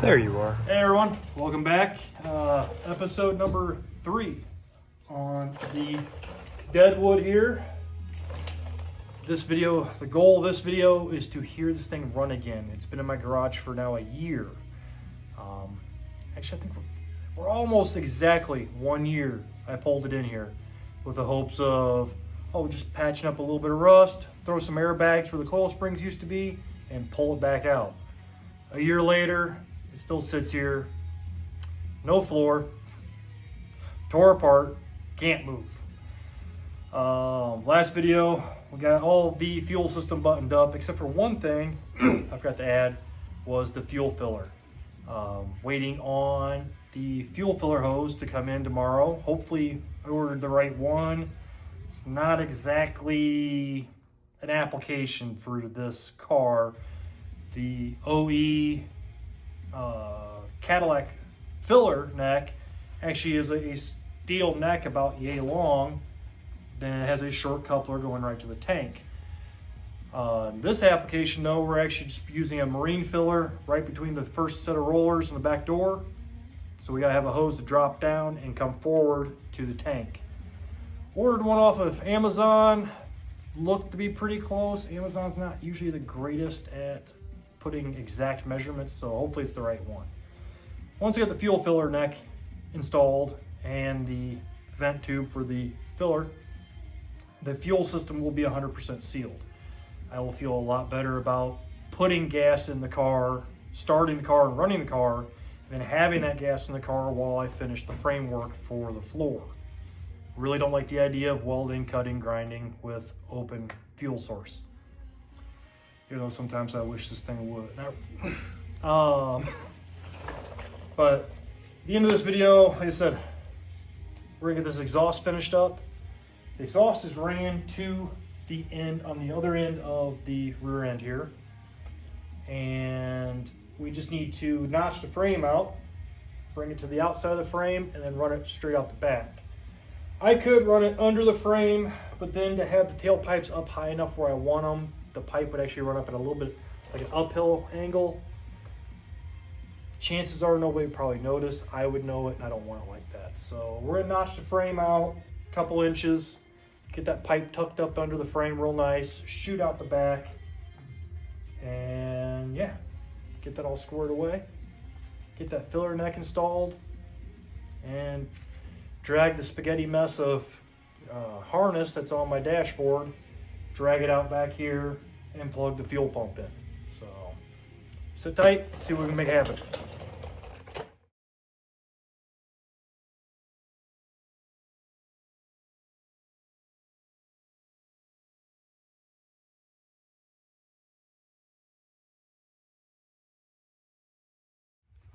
There you are. Hey everyone, welcome back. Episode number 3 on the Deadwood here. This video, the goal of this video is to hear this thing run again. It's been in my garage for now a year. Actually, I think we're almost exactly 1 year I pulled it in here with the hopes of, just patching up a little bit of rust, throw some airbags where the coil springs used to be, and pull it back out. A year later, it still sits here, no floor, tore apart, can't move. Last video, we got all the fuel system buttoned up, except for one thing I forgot to add, was the fuel filler. Waiting on the fuel filler hose to come in tomorrow. Hopefully I ordered the right one. It's not exactly an application for this car. The OE Cadillac filler neck actually is a steel neck about yay long. Then it has a short coupler going right to the tank. This application though, we're actually just using a marine filler right between the first set of rollers and the back door. So we gotta have a hose to drop down and come forward to the tank. Ordered one off of Amazon, looked to be pretty close. Amazon's not usually the greatest at putting exact measurements, so hopefully it's the right one. Once I get the fuel filler neck installed and the vent tube for the filler, the fuel system will be 100% sealed. I will feel a lot better about putting gas in the car, starting the car and running the car, and then having that gas in the car while I finish the framework for the floor. Really don't like the idea of welding, cutting, grinding with open fuel source. You know, sometimes I wish this thing would. But at the end of this video, like I said, we're gonna get this exhaust finished up. The exhaust is ran to the end, on the other end of the rear end here. And we just need to notch the frame out, bring it to the outside of the frame, and then run it straight out the back. I could run it under the frame, but then to have the tailpipes up high enough where I want them, the pipe would actually run up at a little bit like an uphill angle. Chances are nobody would probably notice. I would know it, and I don't want it like that. So we're gonna notch the frame out a couple inches, get that pipe tucked up under the frame real nice, shoot out the back, and yeah, get that all squared away. Get that filler neck installed, and drag the spaghetti mess of harness that's on my dashboard, drag it out back here, and plug the fuel pump in. So sit tight, see what we can make happen.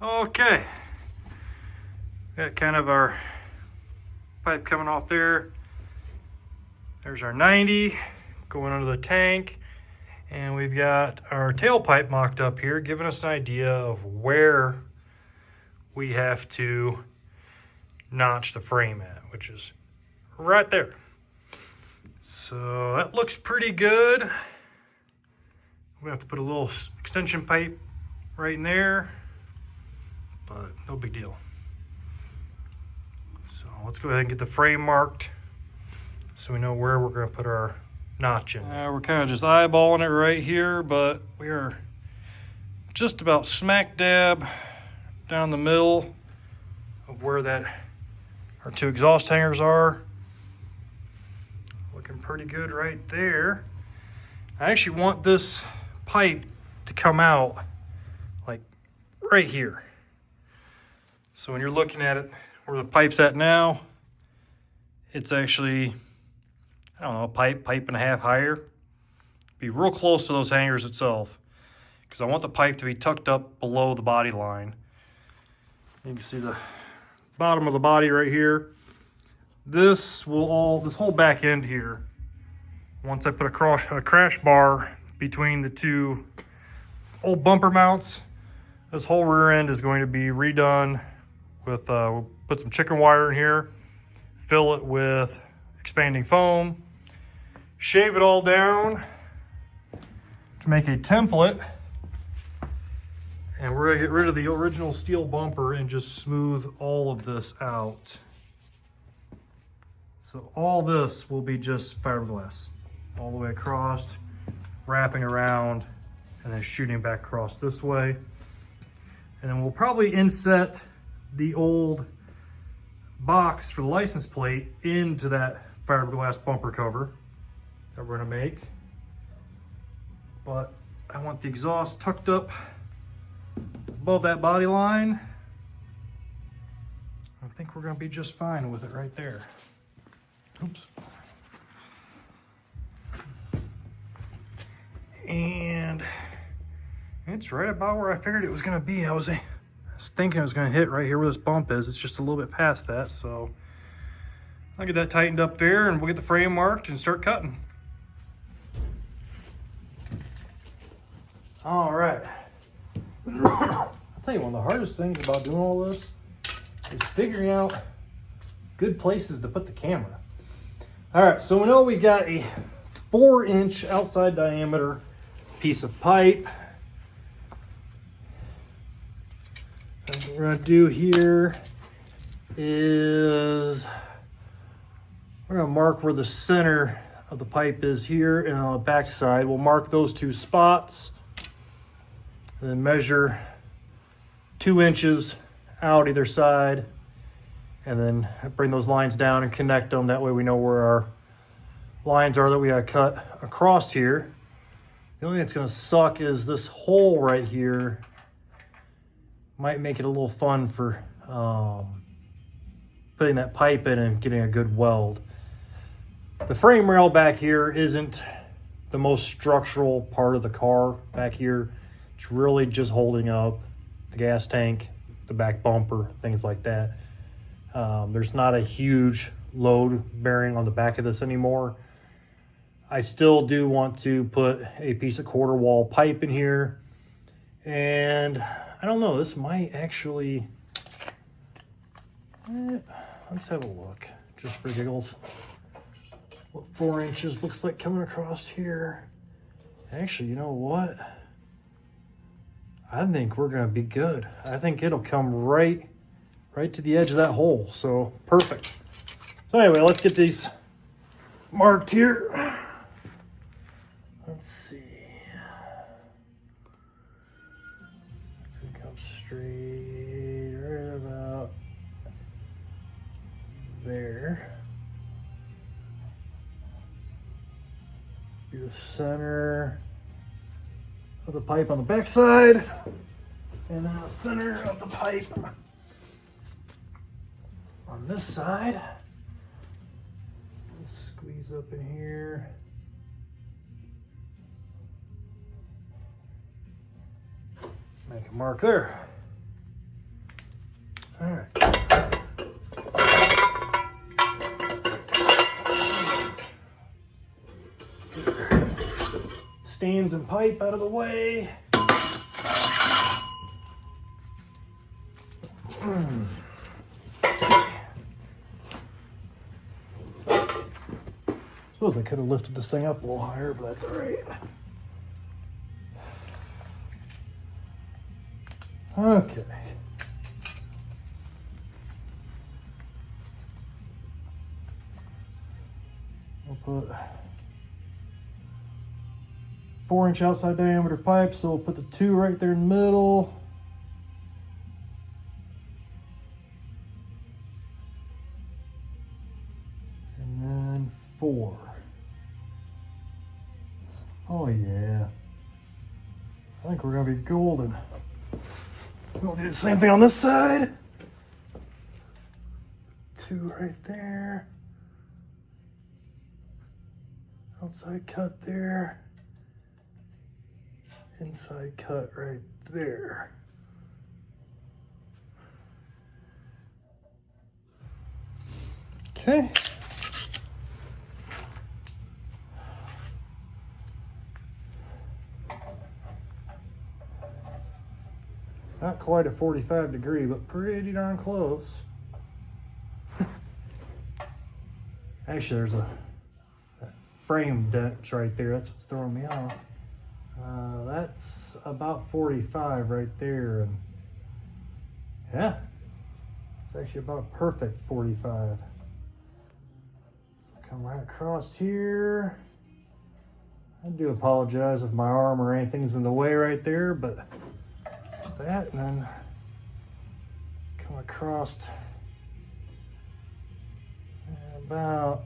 Okay, got kind of our pipe coming off there. There's our 90 going under the tank, and we've got our tailpipe mocked up here, giving us an idea of where we have to notch the frame at, which is right there. So that looks pretty good. We have to put a little extension pipe right in there, but no big deal. So let's go ahead and get the frame marked so we know where we're going to put our notch in. We're kind of just eyeballing it right here, but we are just about smack dab down the middle of where that our two exhaust hangers are. Looking pretty good right there. I actually want this pipe to come out like right here. So when you're looking at it, where the pipe's at now, it's actually, I don't know, a pipe and a half higher. Be real close to those hangers itself, because I want the pipe to be tucked up below the body line. You can see the bottom of the body right here. This whole back end here, once I put a crash bar between the two old bumper mounts, this whole rear end is going to be redone with, we'll put some chicken wire in here, fill it with expanding foam, shave it all down to make a template. And we're gonna get rid of the original steel bumper and just smooth all of this out. So all this will be just fiberglass, all the way across, wrapping around, and then shooting back across this way. And then we'll probably inset the old box for the license plate into that fiberglass bumper cover that we're gonna make. But I want the exhaust tucked up above that body line. I think we're gonna be just fine with it right there. Oops. And it's right about where I figured it was gonna be. I was thinking it was gonna hit right here where this bump is. It's just a little bit past that, so I'll get that tightened up there and we'll get the frame marked and start cutting. All right. I'll tell you, one of the hardest things about doing all this is figuring out good places to put the camera. All right, so we know we got a 4-inch outside diameter piece of pipe. And what we're gonna do here is we're gonna mark where the center of the pipe is here, and on the back side, we'll mark those 2 spots. And then measure 2 inches out either side, and then bring those lines down and connect them. That way we know where our lines are that we gotta cut across here. The only thing that's gonna suck is this hole right here. Might make it a little fun for putting that pipe in and getting a good weld. The frame rail back here isn't the most structural part of the car back here. It's really just holding up the gas tank, the back bumper, things like that. There's not a huge load bearing on the back of this anymore. I still do want to put a piece of quarter wall pipe in here. And I don't know, this might actually, let's have a look, just for giggles. What 4 inches looks like coming across here. Actually, you know what? I think we're gonna be good. I think it'll come right to the edge of that hole, so perfect. So anyway, let's get these marked here. Let's see. Come straight right about there. Do the center of the pipe on the back side, and then the center of the pipe on this side. Let's squeeze up in here. Make a mark there. All right. Stands and pipe out of the way. Suppose I could have lifted this thing up a little higher, but that's all right. Okay. We'll put 4-inch outside diameter pipe, so we'll put the 2 right there in the middle. And then 4. Oh yeah. I think we're gonna be golden. We'll do the same thing on this side. 2 right there. Outside cut there. Inside cut right there. Okay. Not quite a 45 degree, but pretty darn close. Actually, there's a frame dents right there. That's what's throwing me off. That's about 45 right there. And yeah, it's actually about a perfect 45. So come right across here. I do apologize if my arm or anything's in the way right there, but that, and then come across about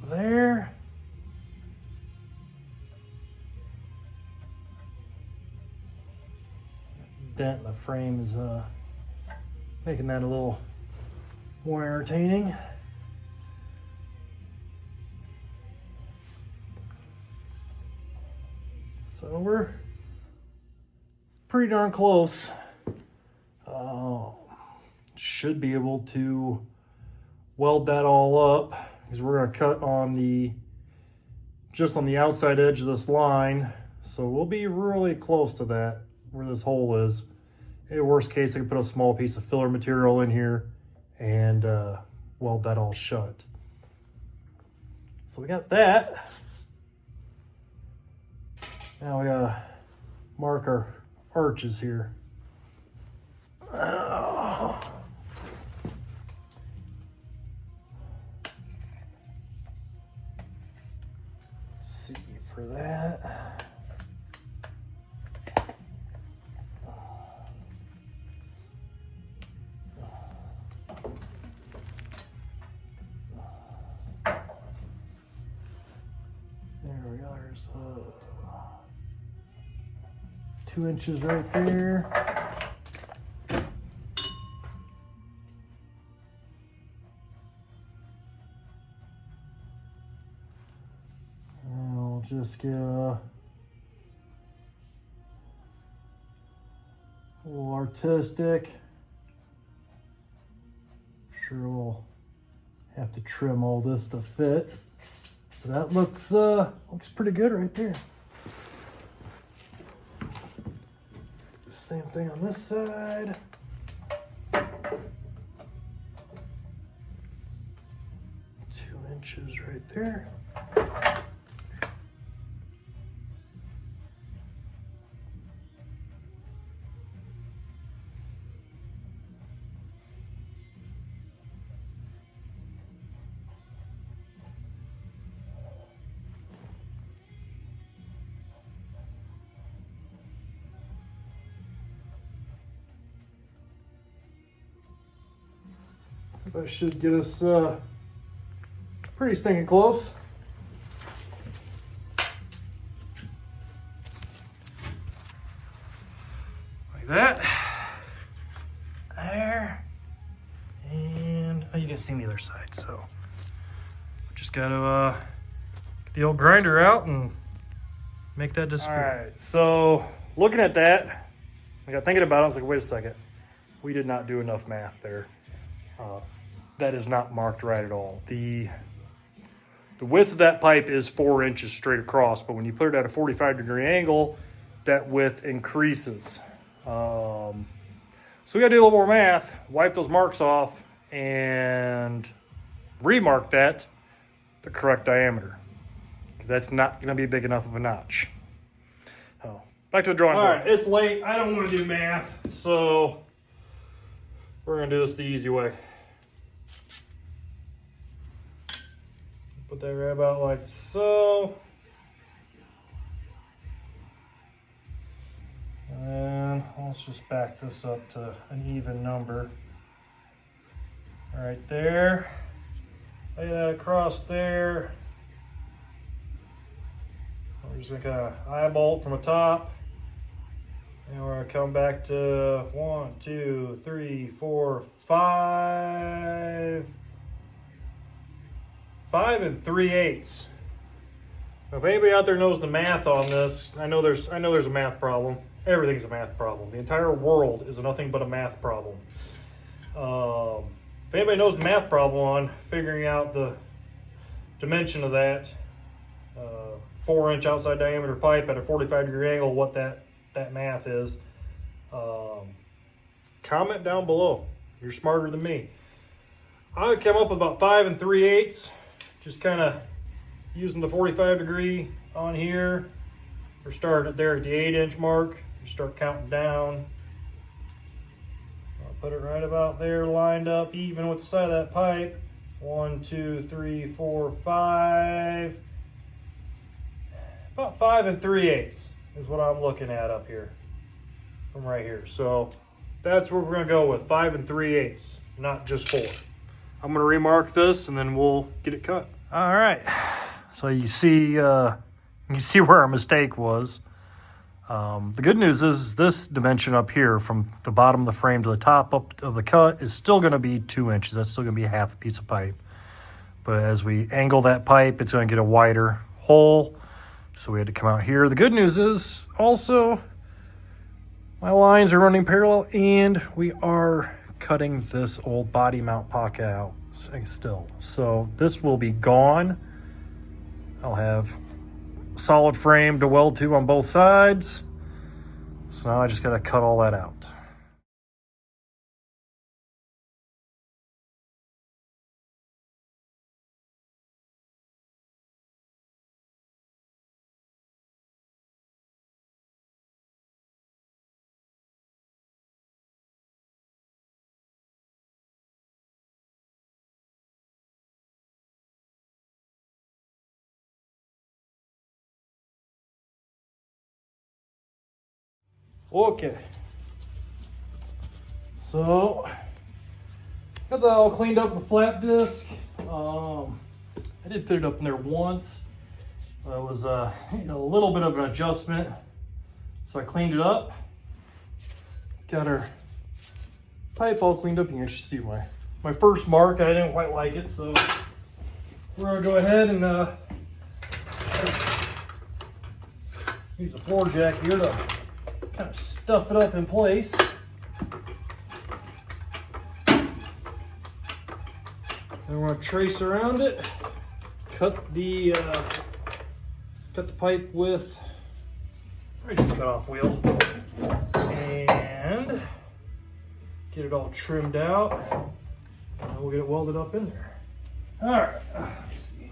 there. Dent in the frame is making that a little more entertaining. So we're pretty darn close. Should be able to weld that all up, because we're going to cut on just on the outside edge of this line. So we'll be really close to that, where this hole is. In worst case, I can put a small piece of filler material in here and weld that all shut. So we got that. Now we gotta mark our arches here. See for that. There we go. There's 2 inches right there. And we'll just get a little artistic. Sure we'll have to trim all this to fit. But that looks pretty good right there. Same thing on this side. 2 inches right there. So that should get us pretty stinking close. Like that. There. And you can see the other side. So just got to get the old grinder out and make that disappear. All right. So looking at that, I got thinking about it. I was like, wait a second. We did not do enough math there. That is not marked right at all. The width of that pipe is 4 inches straight across, but when you put it at a 45-degree angle, that width increases. So we gotta do a little more math, wipe those marks off, and remark that the correct diameter, because that's not gonna be big enough of a notch. So back to the drawing board. All right, it's late. I don't want to do math, so we're gonna do this the easy way. Put that right about like so. And then let's just back this up to an even number. Right there. Lay that across there. We're just gonna kind of eyeball it from the top. And we're gonna come back to 1, 2, 3, 4, 5. 5 3/8. Now, if anybody out there knows the math on this, I know there's a math problem. Everything's a math problem. The entire world is nothing but a math problem. If anybody knows the math problem on figuring out the dimension of that 4-inch outside diameter pipe at a 45-degree angle, what that math is, comment down below. You're smarter than me. I would come up with about 5 3/8. Just kind of using the 45 degree on here. We're starting it there at the 8-inch mark. You start counting down. I'll put it right about there, lined up even with the side of that pipe. 1, 2, 3, 4, 5. About 5 3/8 is what I'm looking at up here from right here. So that's where we're gonna go with 5 3/8, not just 4. I'm gonna remark this and then we'll get it cut. All right, so you see where our mistake was. The good news is this dimension up here from the bottom of the frame to the top up of the cut is still gonna be 2 inches. That's still gonna be half a piece of pipe. But as we angle that pipe, it's gonna get a wider hole. So we had to come out here. The good news is also my lines are running parallel and we are cutting this old body mount pocket out still. So this will be gone. I'll have solid frame to weld to on both sides. So now I just gotta cut all that out. Okay, so got that all cleaned up, the flap disc. I did fit it up in there once. It was a little bit of an adjustment, so I cleaned it up. Got our pipe all cleaned up. You can actually see my first mark. I didn't quite like it, so we're gonna go ahead and use a floor jack here to kind of stuff it up in place. And we're gonna trace around it, cut the pipe with right cut off wheel, and get it all trimmed out. And we'll get it welded up in there. All right, let's see.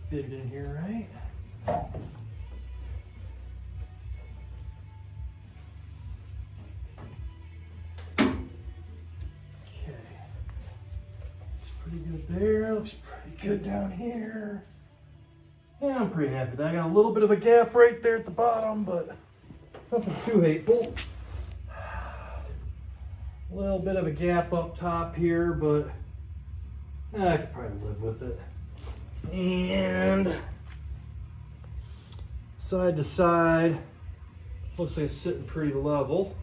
Fit it in here, right? Pretty good there, looks pretty good down here. Yeah, I'm pretty happy with that. I got a little bit of a gap right there at the bottom, but nothing too hateful. A little bit of a gap up top here, but I could probably live with it. And side to side, looks like it's sitting pretty level.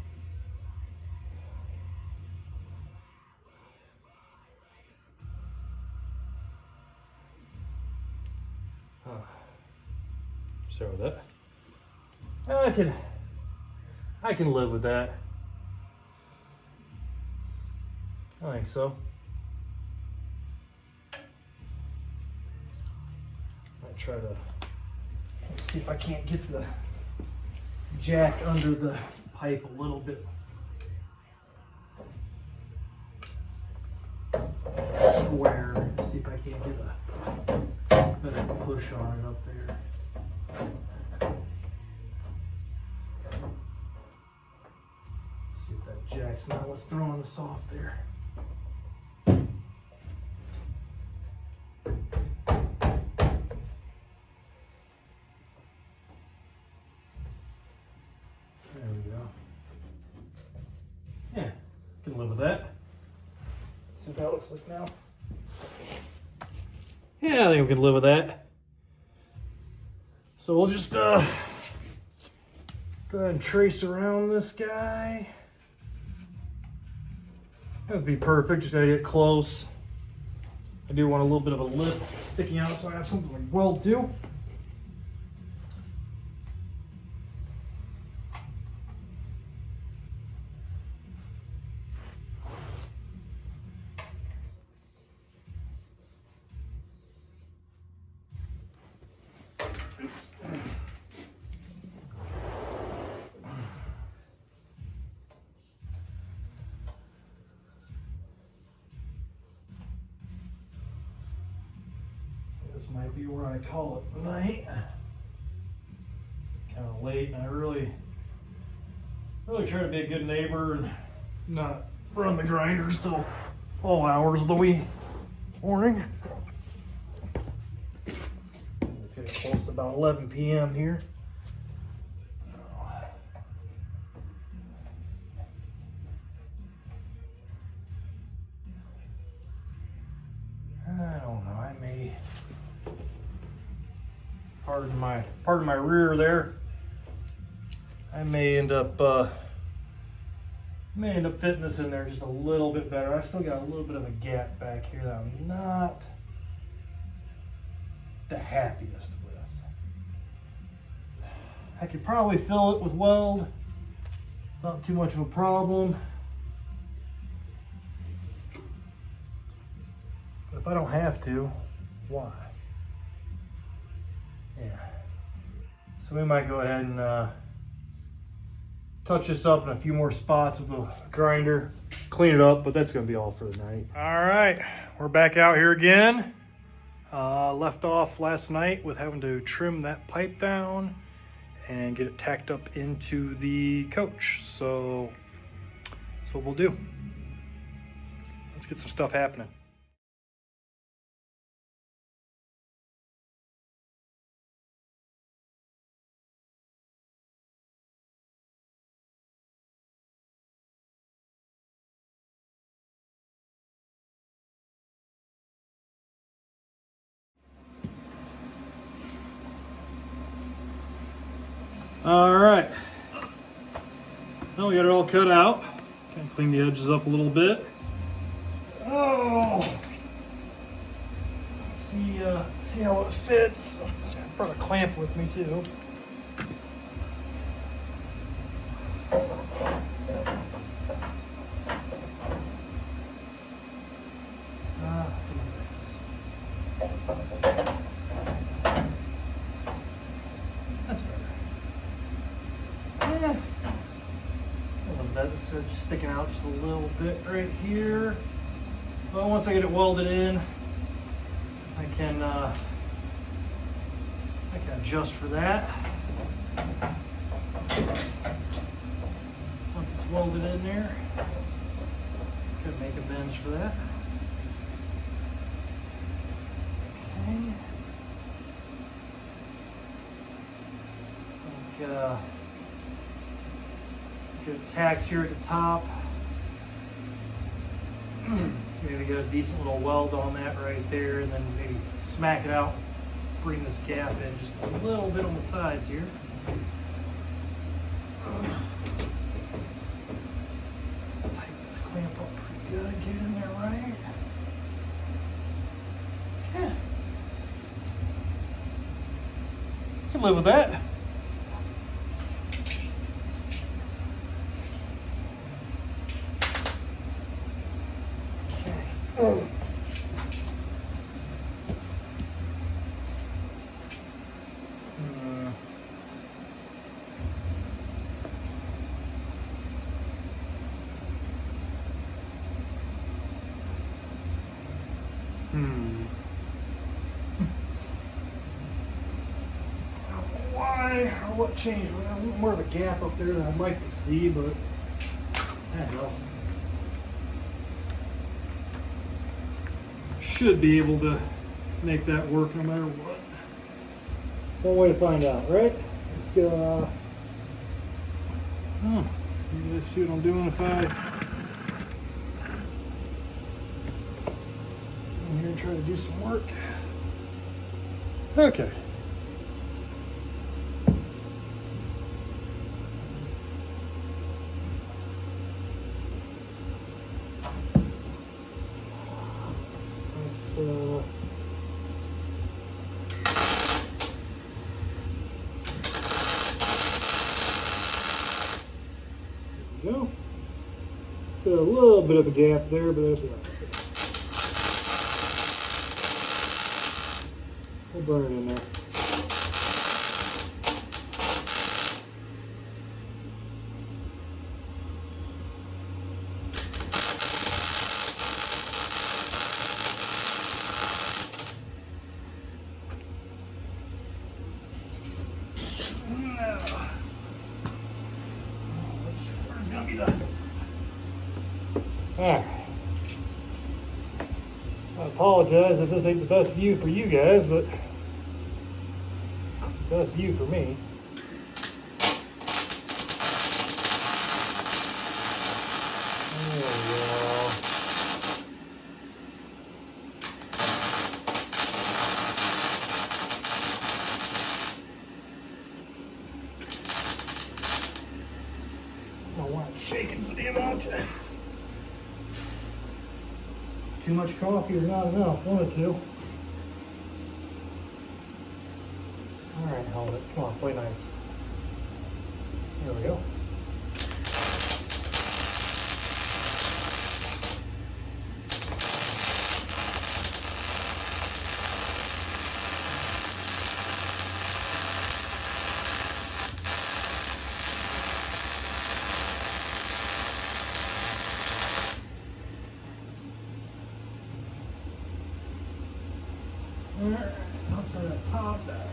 Sorry with that. I can live with that. I think so. Might try to see if I can't get the jack under the pipe a little bit square. See if I can't get a better push on it up there. See if that jack's not what's throwing us off there. There we go. Yeah, can live with that. Let's see how it looks like now. Yeah, I think we can live with that. So we'll just go ahead and trace around this guy. That would be perfect, just gotta get close. I do want a little bit of a lip sticking out so I have something to weld to. This might be where I call it tonight. Kind of late, and I really try to be a good neighbor and not run the grinders till all hours of the morning. It's getting close to about 11 p.m. here. I don't know. I may pardon my rear there. I may end up fitting this in there just a little bit better. I still got a little bit of a gap back here that I'm not the happiest with. I could probably fill it with weld. Not too much of a problem. But if I don't have to, why? Yeah. So we might go ahead and touch this up in a few more spots with the grinder, clean it up, but that's gonna be all for the night. All right, we're back out here again. Left off last night with having to trim that pipe down and get it tacked up into the coach. So that's what we'll do. Let's get some stuff happening. All right, now we got it all cut out. Kind of clean the edges up a little bit. Oh, let's see how it fits. So I brought a clamp with me too. That's better. Yeah. I love that. It's just sticking out just a little bit right here. But once I get it welded in, I can adjust for that. Once it's welded in there, could make amends for that. Okay. Good tacks here at the top. Maybe get a decent little weld on that right there, and then maybe smack it out, bring this gap in just a little bit on the sides here. Tighten this clamp up pretty good, get it in there right. Yeah. Can live with that. Oh. I don't know why or what changed. I want more of a gap up there than I'd like to see, but I don't know. Should be able to make that work no matter what. One way to find out, right? Let's go. Oh, you guys see what I'm doing if I come here and try to do some work. Okay. There we go. So a little bit of a gap there, but that's all right. We'll burn it in there. I apologize if this ain't the best view for you guys, but the best view for me. I don't want it shaking so damn much. Too much coffee or not enough, one or two. Alright, hold it. Come on, play nice. There we go. Alright, outside that top that.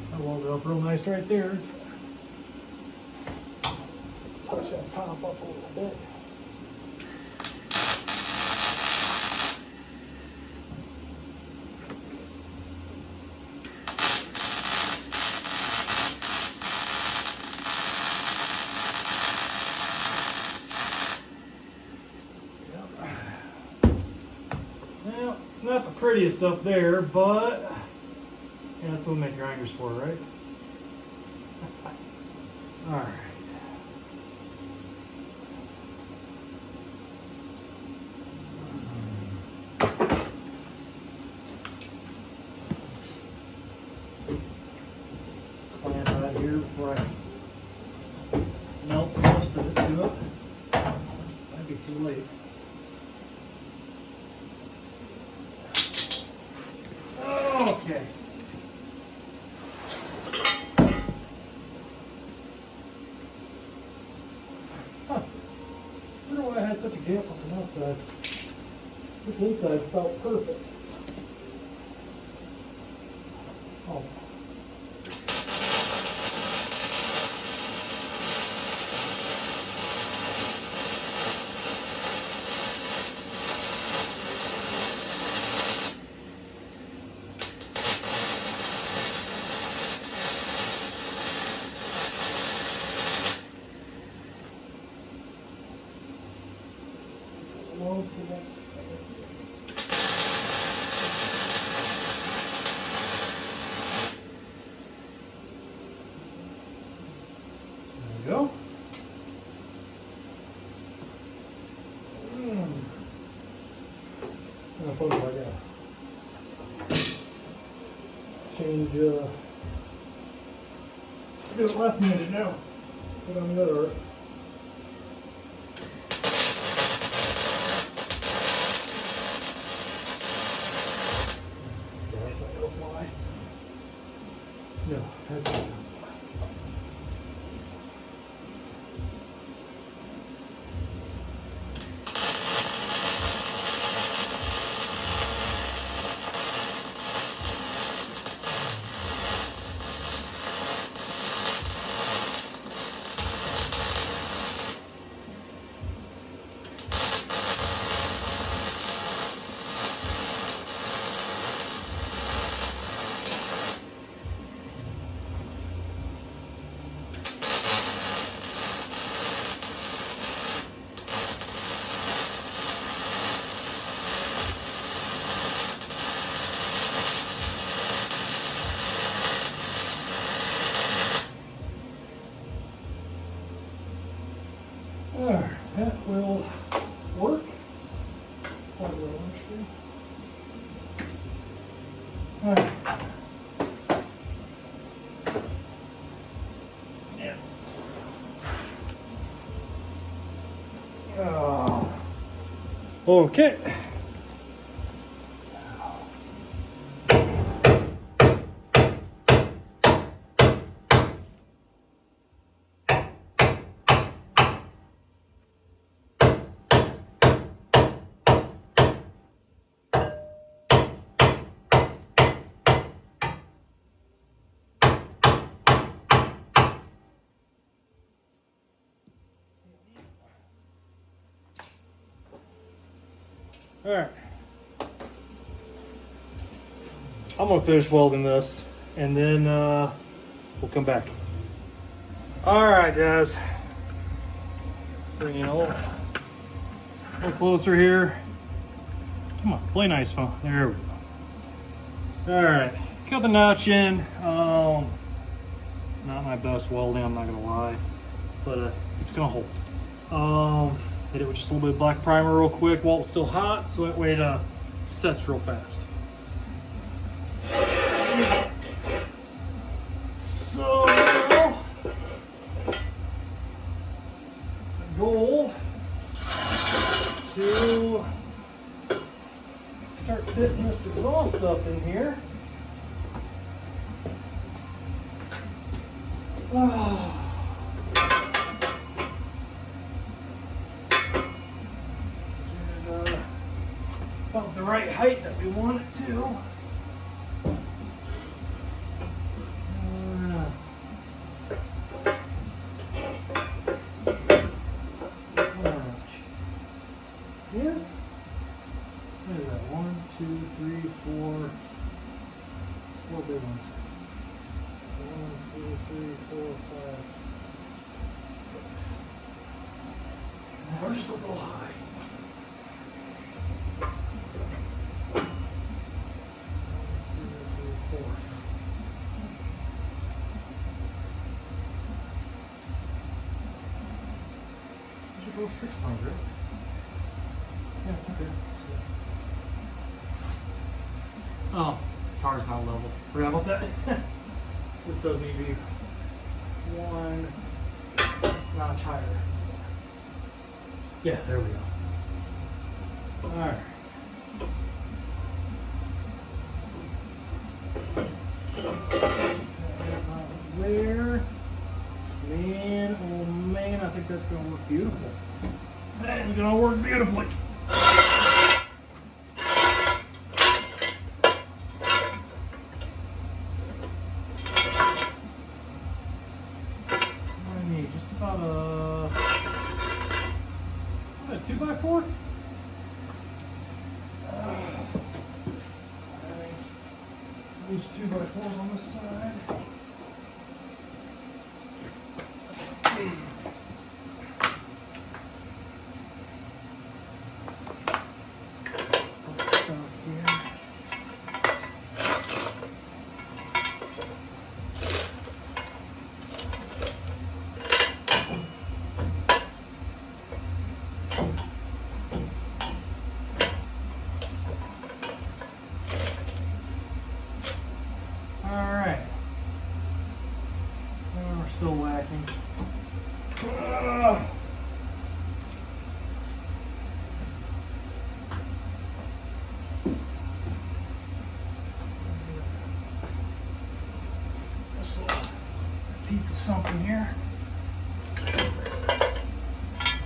That walled it up real nice right there. Touch that top up a little bit. Well, not the prettiest up there, but yeah, that's what we make grinders for, right? All right. Let's clamp out here before I melt most of it to it. Might be too late. Okay. Huh. I wonder why I had such a gap on the outside. This inside felt perfect. Oh. There we go. I'll put it like that. Change, do it left-handed now. Put on the other. No, that's not. Alright, that will work. That will actually. Alright. Yeah. Oh. Okay. All right. I'm gonna finish welding this, and then we'll come back. All right, guys. Bring it a little closer here. Come on, play nice, phone. There we go. All right, cut the notch in. Not my best welding, I'm not gonna lie, but it's gonna hold. Hit it with just a little bit of black primer real quick while it's still hot, so that way it sets real fast. So, the goal to start fitting this exhaust up in here. About the right height that we want it to. Yeah. Look at that. 1, 2, 3, 4. 4 big ones. 1, 2, 3, 4, 5, 6. We're just a little high. 1, 2, 3, 4. We should go 600. Yeah, okay. Oh, car's not level. Forgot about that. This does need to be 1 notch higher. Yeah, there we go. Alright. There. Man, oh man, I think that's going to work beautiful. That is going to work beautifully. I need just about a 2x4. These 2x4s on this side. Alright. We're still lacking. This little piece of something here.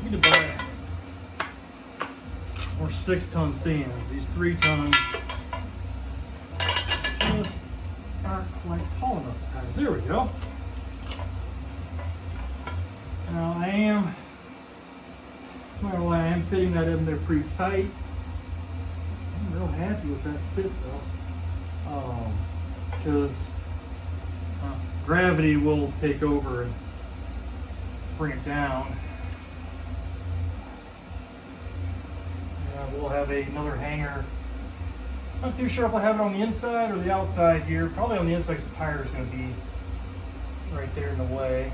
Need to buy more 6-ton stands. These 3-tons just aren't quite tall enough at times. There we go. Now I am fitting that in there pretty tight. I'm real happy with that fit though, because gravity will take over and bring it down. We'll have another hanger. Not too sure if I'll have it on the inside or the outside here. Probably on the inside because the tire is going to be right there in the way.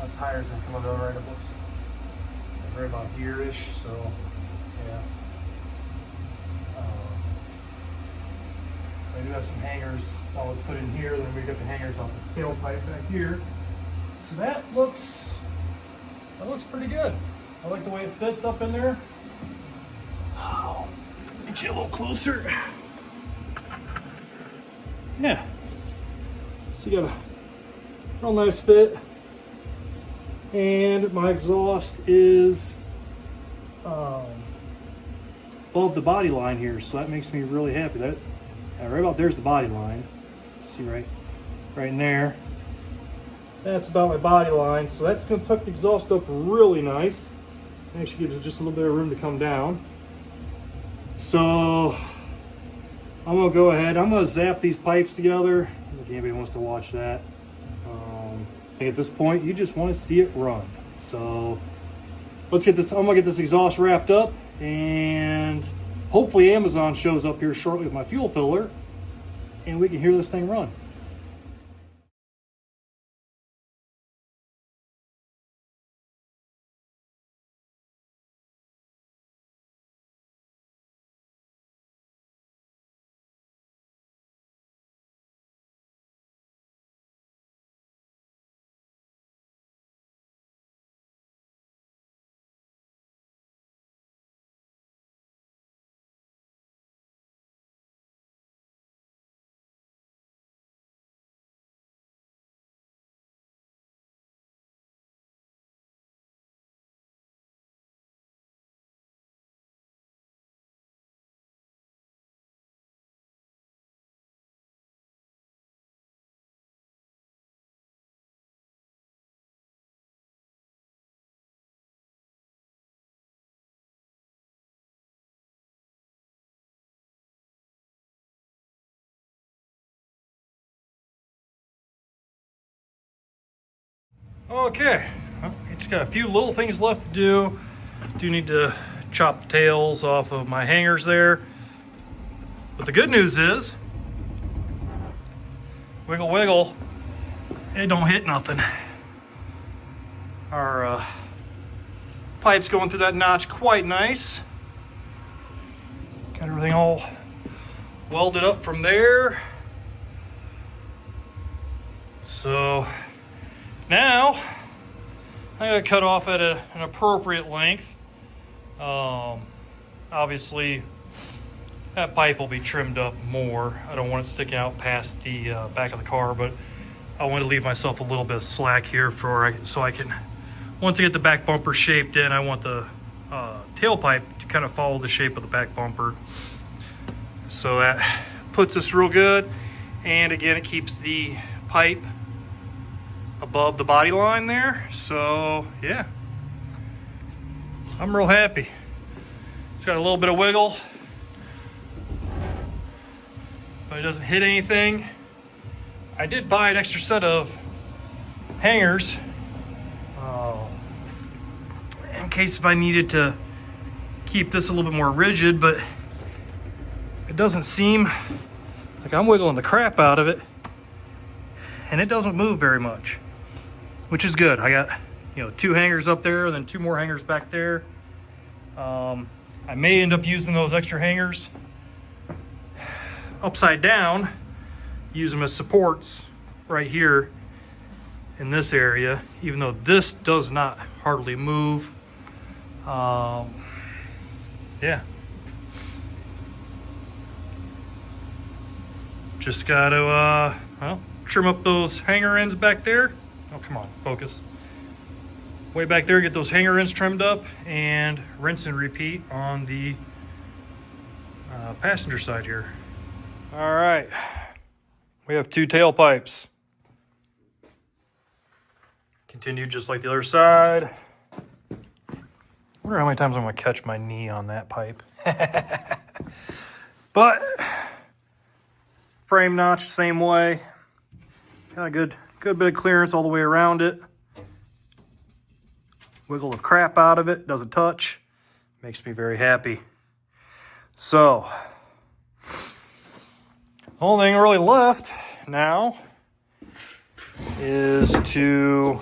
The tire's going to come out right up right about here-ish, so yeah. I do have some hangers I'll put in here, then we got the hangers on the tailpipe back here. So that looks pretty good. I like the way it fits up in there. Oh, get you a little closer. Yeah. So you got a real nice fit. And my exhaust is above the body line here, so that makes me really happy. That right about there's the body line. See right in there. That's about my body line, so that's going to tuck the exhaust up really nice. Actually gives it just a little bit of room to come down. So I'm gonna go ahead. I'm gonna zap these pipes together. If anybody wants to watch that, I think at this point you just want to see it run. So let's get this. I'm gonna get this exhaust wrapped up, and hopefully Amazon shows up here shortly with my fuel filler, and we can hear this thing run. Okay, well, it's got a few little things left to do. Do need to chop the tails off of my hangers there. But the good news is, wiggle wiggle, it don't hit nothing. Our pipe's going through that notch quite nice. Got everything all welded up from there. So now I gotta cut off at an appropriate length. Obviously that pipe will be trimmed up more. I don't want it sticking out past the back of the car, but I want to leave myself a little bit of slack here so I can, once I get the back bumper shaped in, I want the tailpipe to kind of follow the shape of the back bumper. So that puts us real good. And again, it keeps the pipe above the body line there. So yeah, I'm real happy. It's got a little bit of wiggle, but it doesn't hit anything. I did buy an extra set of hangers in case if I needed to keep this a little bit more rigid, but it doesn't seem like I'm wiggling the crap out of it, and it doesn't move very much, which is good. I got, 2 hangers up there and then 2 more hangers back there. I may end up using those extra hangers upside down, use them as supports right here in this area, even though this does not hardly move. Yeah. Just got to trim up those hanger ends back there. Oh, come on, focus. Way back there, get those hanger ends trimmed up, and rinse and repeat on the passenger side here. All right, we have 2 tailpipes. Continue just like the other side. I wonder how many times I'm gonna catch my knee on that pipe. But frame notch, same way. Got a good bit of clearance all the way around it. Wiggle the crap out of it, doesn't touch. Makes me very happy. So, the only thing really left now is to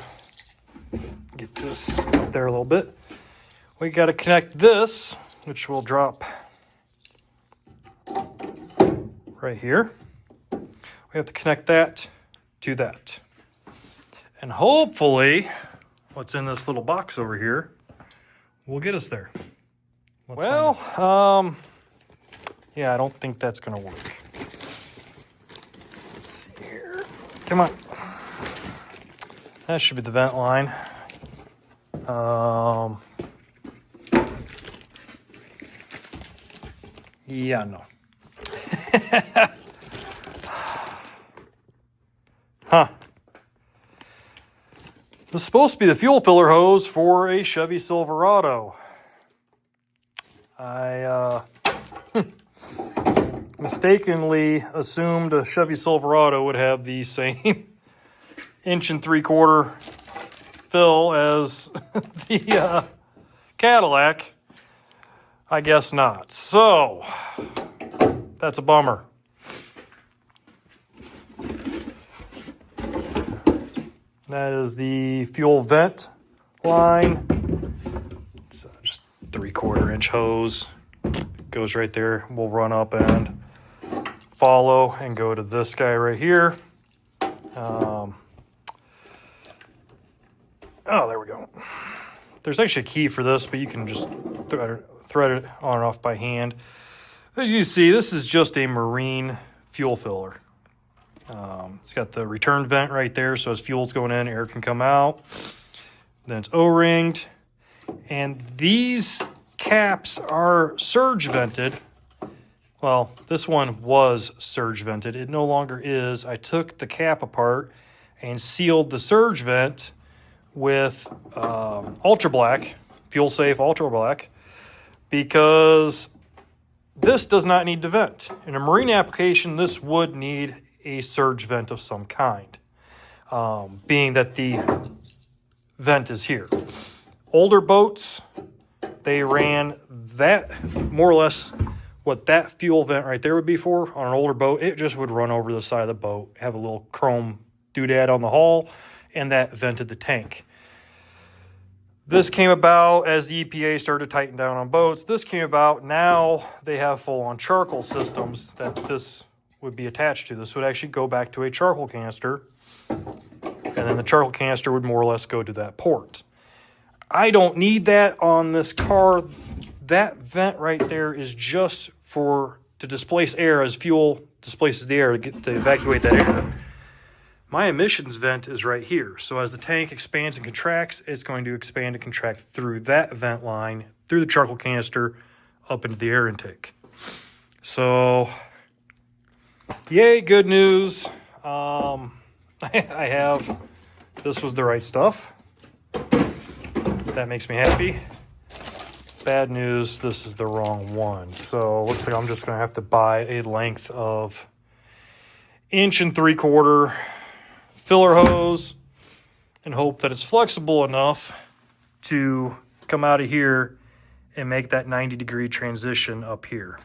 get this up there a little bit. We got to connect this, which will drop right here. We have to connect that to that. And hopefully, what's in this little box over here will get us there. Yeah, I don't think that's going to work. Let's see here. Come on. That should be the vent line. Yeah, no. Huh. This is supposed to be the fuel filler hose for a Chevy Silverado. I mistakenly assumed a Chevy Silverado would have the same 1 3/4 fill as the Cadillac. I guess not. So, that's a bummer. That is the fuel vent line. It's just 3/4 inch hose. Goes right there. We'll run up and follow and go to this guy right here. Oh, there we go. There's actually a key for this, but you can just thread it on and off by hand. As you see, this is just a marine fuel filler. It's got the return vent right there, so as fuel's going in, air can come out. Then it's O-ringed. And these caps are surge vented. Well, this one was surge vented. It no longer is. I took the cap apart and sealed the surge vent with Ultra Black, Fuel Safe Ultra Black, because this does not need to vent. In a marine application, this would need a surge vent of some kind, being that the vent is here. Older boats, they ran that, more or less what that fuel vent right there would be for. On an older boat, it just would run over the side of the boat, have a little chrome doodad on the hull, and that vented the tank. This came about as the EPA started to tighten down on boats. This came about, now they have full-on charcoal systems that this would be attached to. This would actually go back to a charcoal canister, and then the charcoal canister would more or less go to that port. I don't need that on this car. That vent right there is just to displace air as fuel displaces the air to evacuate that air. My emissions vent is right here. So as the tank expands and contracts, it's going to expand and contract through that vent line, through the charcoal canister, up into the air intake. So, yay, good news. I have, this was the right stuff. That makes me happy. Bad news, this is the wrong one. So looks like I'm just going to have to buy a length of 1 3/4 filler hose and hope that it's flexible enough to come out of here and make that 90-degree transition up here.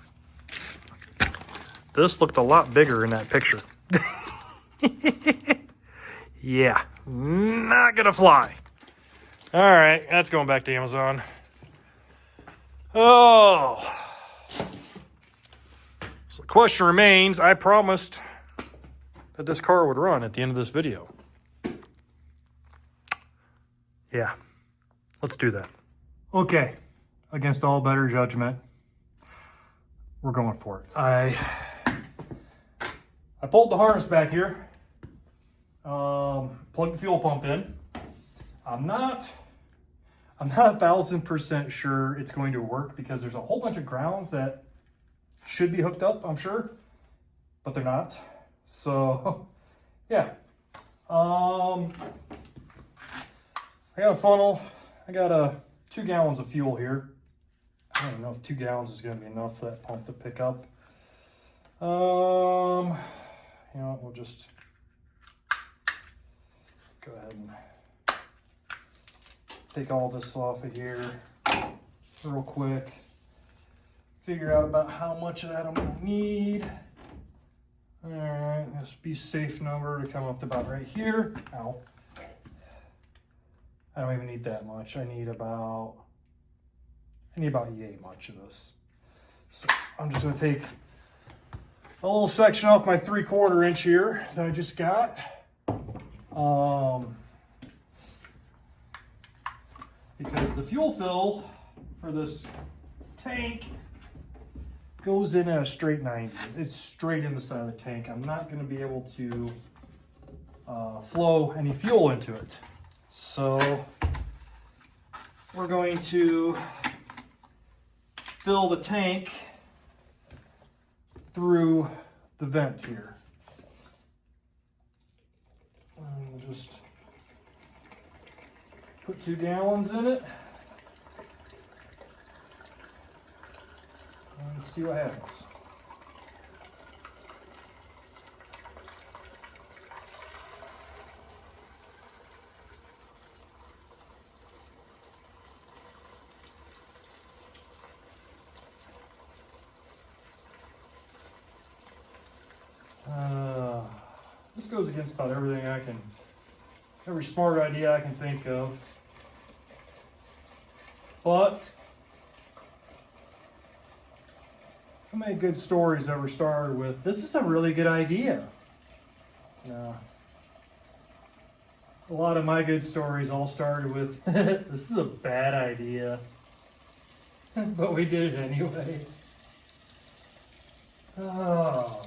This looked a lot bigger in that picture. Yeah, not gonna fly. All right, that's going back to Amazon. Oh. So the question remains, I promised that this car would run at the end of this video. Yeah, let's do that. Okay, against all better judgment, we're going for it. I pulled the harness back here, plugged the fuel pump in. I'm not 1,000% sure it's going to work because there's a whole bunch of grounds that should be hooked up, I'm sure, but they're not. So, yeah. I got a funnel. I got 2 gallons of fuel here. I don't know if 2 gallons is going to be enough for that pump to pick up. You know, we'll just go ahead and take all this off of here real quick. Figure out about how much of that I'm going to need. All right, let's be safe number to come up to about right here. Ow. I don't even need that much. I need about yay much of this. So I'm just going to take a little section off my 3/4 inch here that I just got. Because the fuel fill for this tank goes in at a straight 90. It's straight in the side of the tank. I'm not going to be able to flow any fuel into it. So we're going to fill the tank through the vent here. And just Put 2 gallons in it. Let's see what happens. This goes against about everything every smart idea I can think of. But how many good stories ever started with, this is a really good idea? No. A lot of my good stories all started with, this is a bad idea. But we did it anyway. Oh.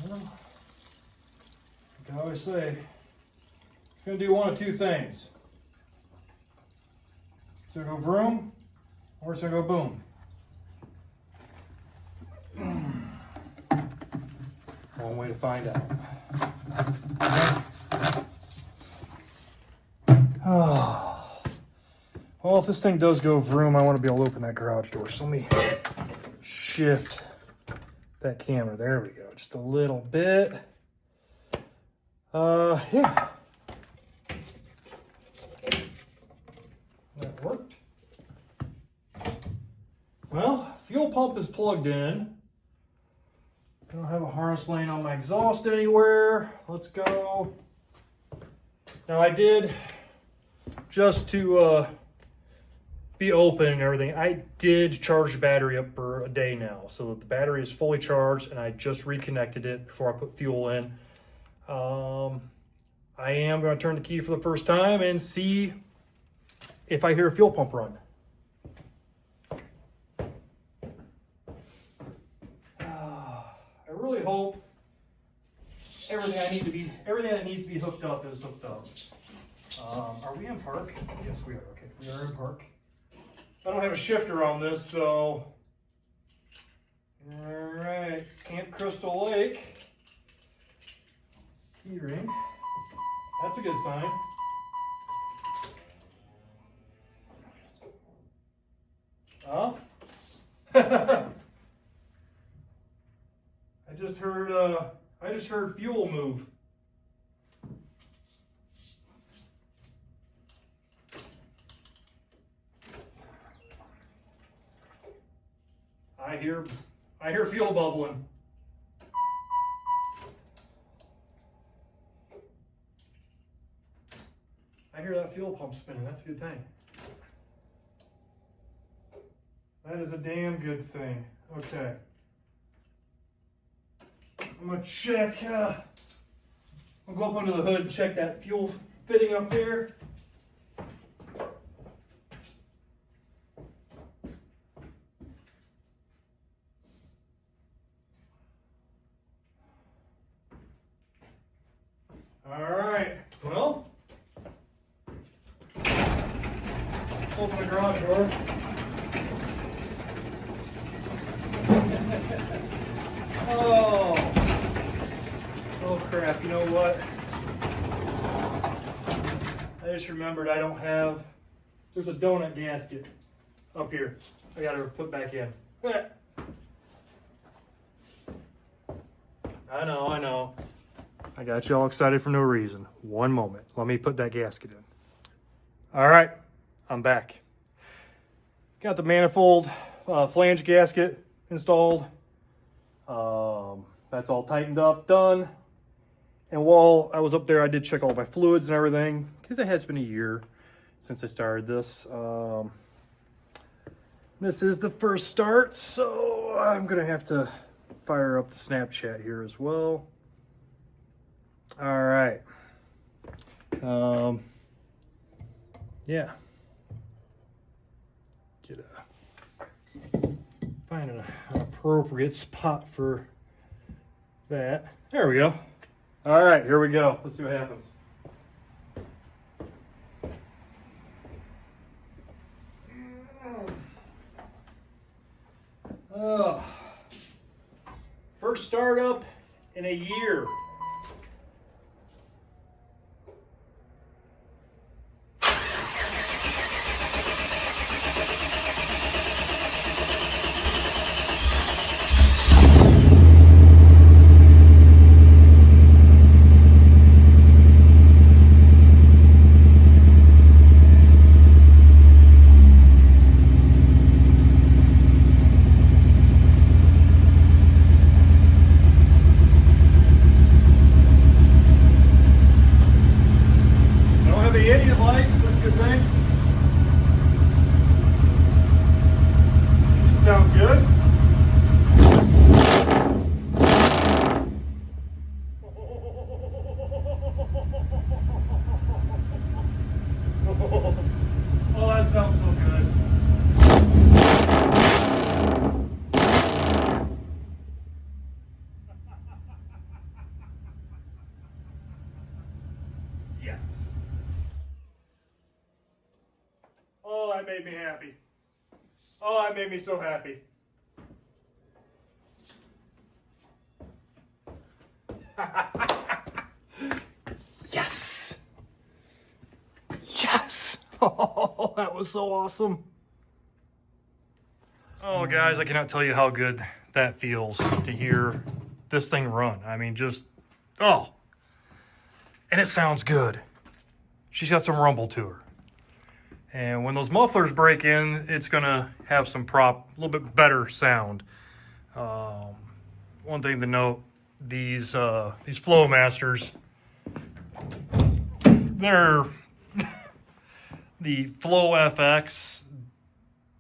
Well, like I always say, it's going to do one of 2 things. It's going to go vroom, or it's going to go boom. One way to find out. Oh. Well, if this thing does go vroom, I want to be able to open that garage door. So let me shift that camera. There we go. Just a little bit. Yeah. That worked. Well, fuel pump is plugged in. I don't have a harness laying on my exhaust anywhere. Let's go. Now I did, just to be open and everything, I did charge the battery up for a day now. So that the battery is fully charged, and I just reconnected it before I put fuel in. I am going to turn the key for the first time and see if I hear a fuel pump run. I really hope everything that needs to be hooked up is hooked up. Are we in park? Yes, we are. Okay, we are in park. I don't have a shifter on this, so. All right, Camp Crystal Lake. Key ring. That's a good sign. Oh. I just heard fuel move. I hear fuel bubbling. I hear that fuel pump spinning. That's a good thing. That is a damn good thing. Okay. I'm gonna check, I'll go up under the hood and check that fuel fitting up there. All right, well, open the garage door. Oh crap, you know what? I just remembered there's a donut gasket up here. I gotta put back in. I know. I got you all excited for no reason. One moment. Let me put that gasket in. All right, I'm back. Got the manifold flange gasket installed. That's all tightened up, done. And while I was up there, I did check all my fluids and everything, because it has been a year since I started this. This is the first start, so I'm gonna have to fire up the Snapchat here as well. All right. Yeah. Find an appropriate spot for that. There we go. All right, here we go. Let's see what happens. First startup in a year. that made me happy. Oh, that made me so happy. Yes! Yes! Oh, that was so awesome. Oh, guys, I cannot tell you how good that feels to hear this thing run. I mean, just, oh. And it sounds good. She's got some rumble to her. And when those mufflers break in, it's going to have some a little bit better sound. One thing to note, these Flowmasters, they're the Flow FX.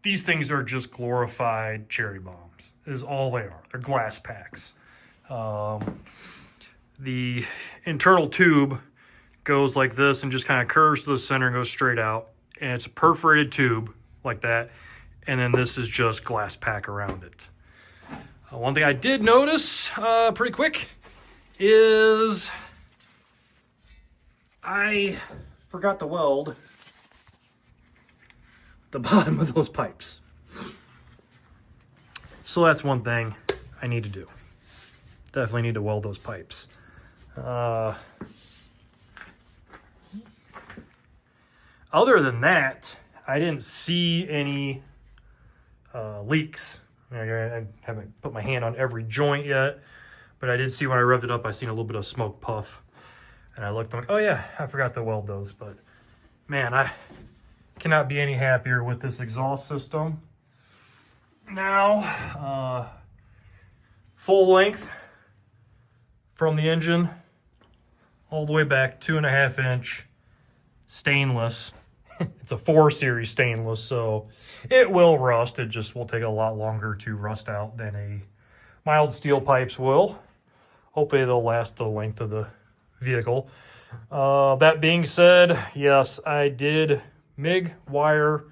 These things are just glorified cherry bombs, is all they are. They're glass packs. The internal tube goes like this and just kind of curves to the center and goes straight out. And it's a perforated tube like that. And then this is just glass pack around it. One thing I did notice pretty quick is I forgot to weld the bottom of those pipes. So that's one thing I need to do. Definitely need to weld those pipes. Other than that, I didn't see any leaks. I haven't put my hand on every joint yet, but I did see when I revved it up, I seen a little bit of smoke puff. And I looked, I'm like, oh yeah, I forgot to weld those. But man, I cannot be any happier with this exhaust system. Now, full length from the engine all the way back, 2.5 inch stainless. It's a 4 series stainless, so it will rust. It just will take a lot longer to rust out than a mild steel pipes will. Hopefully they'll last the length of the vehicle. That being said, yes, I did MIG wire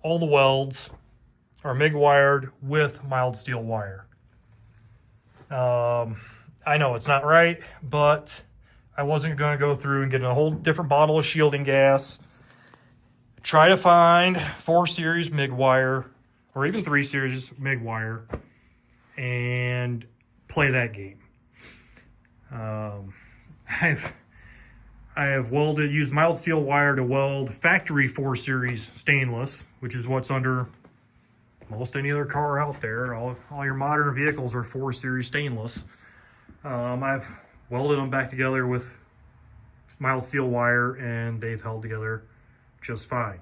all the welds, or MIG wired with mild steel wire. I know it's not right, but I wasn't going to go through and get a whole different bottle of shielding gas. Try to find 4 series MIG wire, or even 3 series MIG wire, and play that game. I have used mild steel wire to weld factory 4 series stainless, which is what's under most any other car out there. All your modern vehicles are 4 series stainless. I've welded them back together with mild steel wire, and they've held together just fine.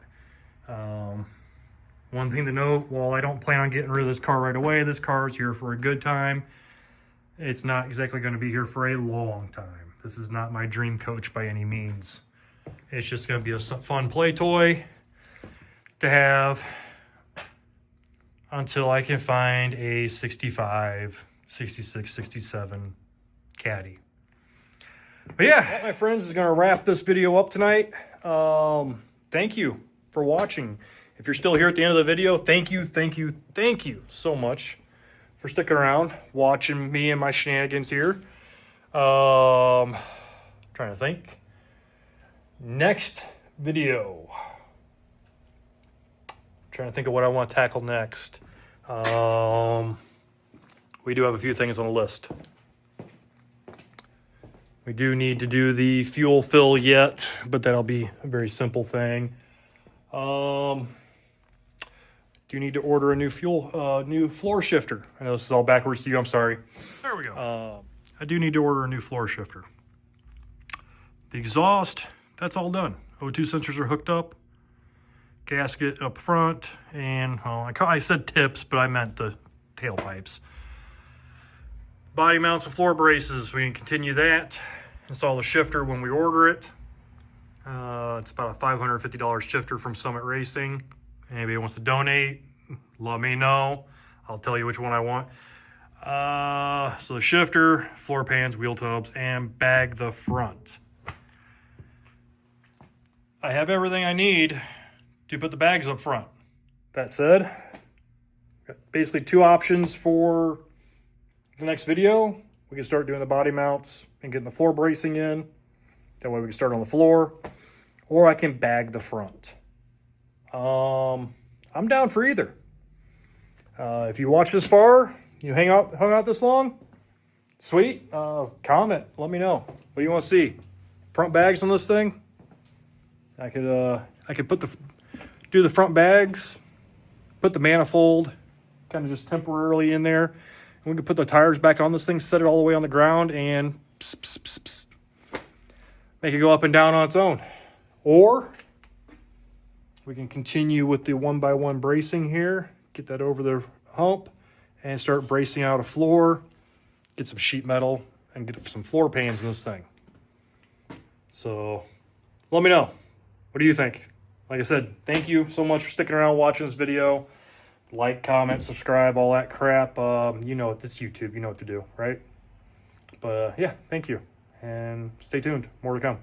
One thing to note, while I don't plan on getting rid of this car right away, this car is here for a good time. It's not exactly going to be here for a long time. This is not my dream coach by any means. It's just going to be a fun play toy to have until I can find a 65, 66, 67 Caddy. But yeah, that, my friends, is going to wrap this video up tonight. Thank you for watching. If you're still here at the end of the video, thank you so much for sticking around, watching me and my shenanigans here. Trying to think. Next video. Trying to think of what I want to tackle next. We do have a few things on the list. We do need to do the fuel fill yet, but that'll be a very simple thing. Do need to order a new new floor shifter. I know this is all backwards to you. I'm sorry. There we go. I do need to order a new floor shifter. The exhaust, that's all done. O2 sensors are hooked up. Gasket up front, and I said tips, but I meant the tailpipes. Body mounts and floor braces, we can continue that. Install the shifter when we order it. It's about a $550 shifter from Summit Racing. Anybody wants to donate, let me know. I'll tell you which one I want. So the shifter, floor pans, wheel tubs, and bag the front. I have everything I need to put the bags up front. That said, got basically 2 options for the next video. We can start doing the body mounts and getting the floor bracing in. That way we can start on the floor. Or I can bag the front. I'm down for either. If you watch this far, you hung out this long, sweet. Comment, let me know what do you want to see. Front bags on this thing. I could do the front bags, put the manifold kind of just temporarily in there, and we could put the tires back on this thing, set it all the way on the ground, and make it go up and down on its own. Or we can continue with the 1x1 bracing here, get that over the hump, and start bracing out a floor, get some sheet metal, and get some floor pans in this thing. So let me know. What do you think? Like I said, thank you so much for sticking around watching this video. Like, comment, subscribe, all that crap. You know, it's YouTube. You know what to do, right? But yeah, thank you. And stay tuned. More to come.